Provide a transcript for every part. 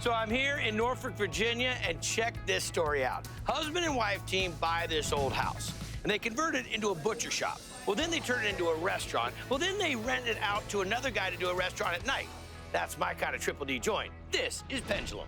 So I'm here in Norfolk, Virginia, and check this story out. Husband and wife team buy this old house, and they convert it into a butcher shop. Well, then they turn it into a restaurant. Well, then they rent it out to another guy to do a restaurant at night. That's my kind of triple D joint. This is Pendulum.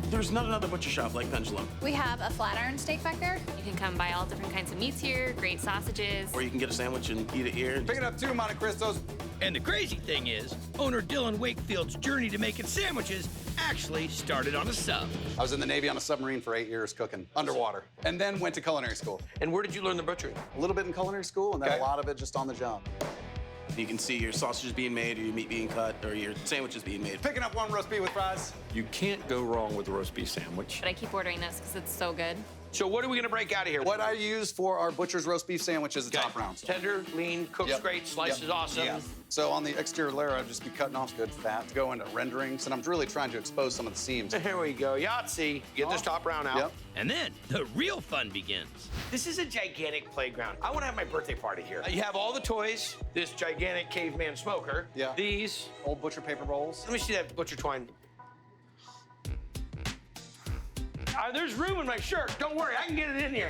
There's not another butcher shop like Pendulum. We have a flat iron steak back there. You can come buy all different kinds of meats here, great sausages. Or you can get a sandwich and eat it here. Picking up 2 Monte Cristos. And the crazy thing is, owner Dylan Wakefield's journey to making sandwiches actually started on a sub. I was in the Navy on a submarine for 8 years cooking underwater, and then went to culinary school. And where did you learn the butchering? A little bit in culinary school, and then Okay. a lot of it just on the job. You can see your sausages being made, or your meat being cut, or your sandwiches being made. Picking up 1 roast beef with fries. You can't go wrong with a roast beef sandwich. But I keep ordering this because it's so good. So what are we gonna break out of here? What I use for our butcher's roast beef sandwich is the top rounds. Tender, lean, cooks Yep. great, slices Yep. awesome. Yeah. So on the exterior layer, I'd just be cutting off good fat to go into renderings, and I'm really trying to expose some of the seams. Here we go, Yahtzee. Get this top round out. Yep. And then the real fun begins. This is a gigantic playground. I want to have my birthday party here. You have all the toys, this gigantic caveman smoker. Yeah. These. Old butcher paper rolls. Let me see that butcher twine. There's room in my shirt. Don't worry, I can get it in here.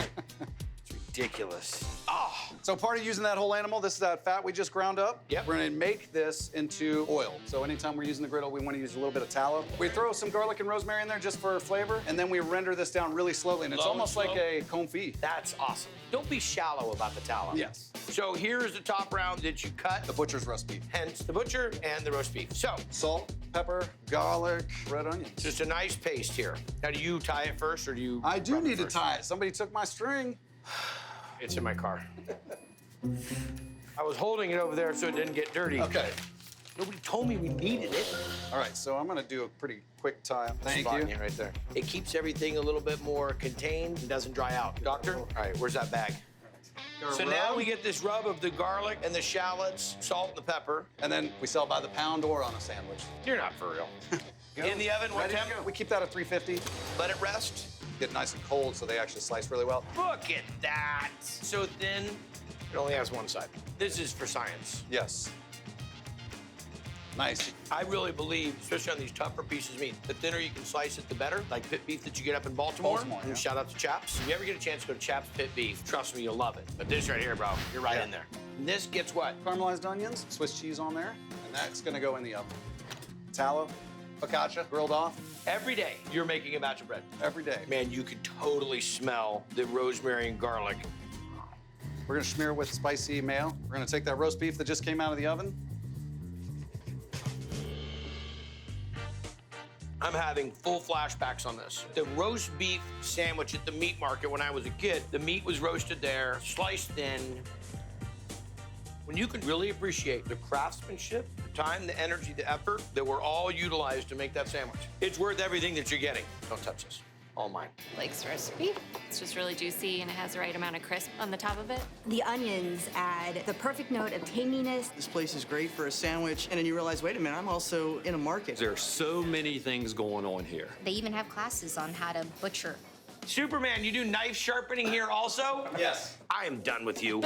It's ridiculous. Oh. So part of using that whole animal, this is that fat we just ground up. Yep. We're gonna make this into oil. So anytime we're using the griddle, we wanna use a little bit of tallow. We throw some garlic and rosemary in there just for flavor, and then we render this down really slowly, and it's Low and almost slow. like a confit. That's awesome. Don't be shallow about the tallow. Yes. So here's the top round that you cut, The butcher's roast beef. hence the butcher and the roast beef. So, Salt, pepper, garlic, red onions. just a nice paste here. Now, do you tie it first, or do you? I do rub it need to first? tie it. Somebody took my string. It's in my car. I was holding it over there so it didn't get dirty. Okay. Nobody told me we needed it. All right, so I'm gonna do a pretty quick tie. Thank Spot you. it right there. It keeps everything a little bit more contained and doesn't dry out. Doctor? All right, where's that bag? So now we get this rub of the garlic and the shallots, salt and the pepper. And then we sell by the pound or on a sandwich. You're not for real. In the oven, what Ready to temp? go. We keep that at 350. Let it rest. Get nice and cold so they actually slice really well. Look at that. So thin, it only has one side. This is for science. Yes. Nice. I really believe, especially on these tougher pieces of meat, the thinner you can slice it, the better. Like pit beef that you get up in Baltimore. Baltimore, yeah. And shout out to Chaps. If you ever get a chance to go to Chaps Pit Beef, trust me, you'll love it. But this right here, bro, you're right Yeah. in there. And this gets what? Caramelized onions, Swiss cheese on there, and that's gonna go in the oven. Tallow, focaccia, grilled off, Every day, you're making a batch of bread. every day. Man, you could totally smell the rosemary and garlic. We're gonna smear it with spicy mayo. We're gonna take that roast beef that just came out of the oven. I'm having full flashbacks on this. The roast beef sandwich at the meat market when I was a kid, the meat was roasted there, sliced thin. When you can really appreciate the craftsmanship, the time, the energy, the effort that were all utilized to make that sandwich, it's worth everything that you're getting. Don't touch this. All mine. Blake's roast beef. It's just really juicy and it has the right amount of crisp on the top of it. The onions add the perfect note of tanginess. This place is great for a sandwich, and then you realize, wait a minute, I'm also in a market. There are so many things going on here. They even have classes on how to butcher. Superman, you do knife sharpening here also? Yes. I am done with you.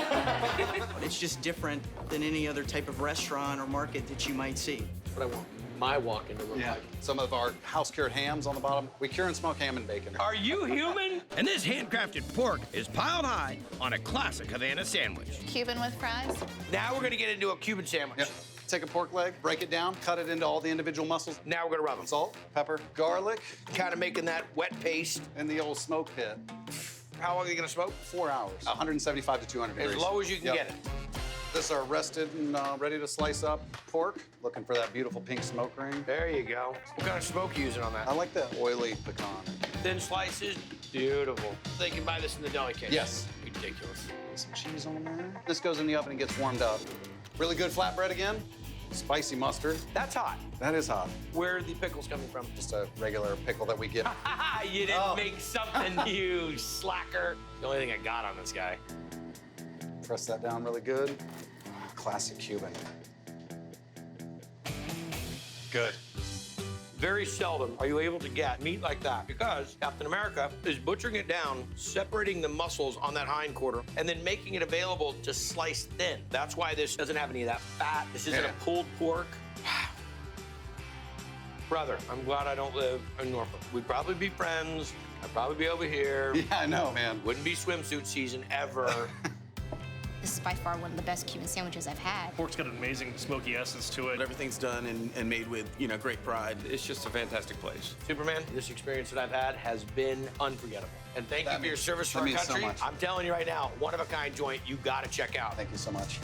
It's just different than any other type of restaurant or market that you might see. What I want my walk-in to look Yeah. like. Some of our house-cured hams on the bottom. We cure and smoke ham and bacon. Are you human? And this handcrafted pork is piled high on a classic Havana sandwich. Cuban with fries? Now we're gonna get into a Cuban sandwich. Yep. Take a pork leg, break it down, cut it into all the individual muscles. Now we're gonna rub them. Salt, pepper, garlic, Kind of making that wet paste. and the old smoke pit. How long are you gonna smoke? 4 hours, 175 to 200 As degrees. low as you can Yep. get it. This is our rested and ready to slice up pork. Looking for that beautiful pink smoke ring. There you go. What kind of smoke you using on I that? like the oily pecan. Thin slices. Beautiful. They can buy this in the deli case. Yes. Ridiculous. Some cheese on there. This goes in the oven and gets warmed up. Really good flatbread again. Spicy mustard. That's hot. That is hot. Where are the pickles coming from? Just a regular pickle that we get. You didn't Oh. make something, you slacker. The only thing I got on this guy. Press that down really good. Classic Cuban. Good. Very seldom are you able to get meat like that because Captain America is butchering it down, separating the muscles on that hind quarter, and then making it available to slice thin. That's why this doesn't have any of that fat. This isn't Yeah. a pulled pork. Wow. Brother, I'm glad I don't live in Norfolk. We'd probably be friends. I'd probably be over here. Yeah, I know, man. Wouldn't be swimsuit season ever. This is by far one of the best Cuban sandwiches I've had. Pork's got an amazing smoky essence to it. Everything's done and made with, great pride. It's just a fantastic place. Superman, this experience that I've had has been unforgettable. And thank you for your service for our means so country. much. I'm telling you right now, one-of-a-kind joint you gotta check out. Thank you so much.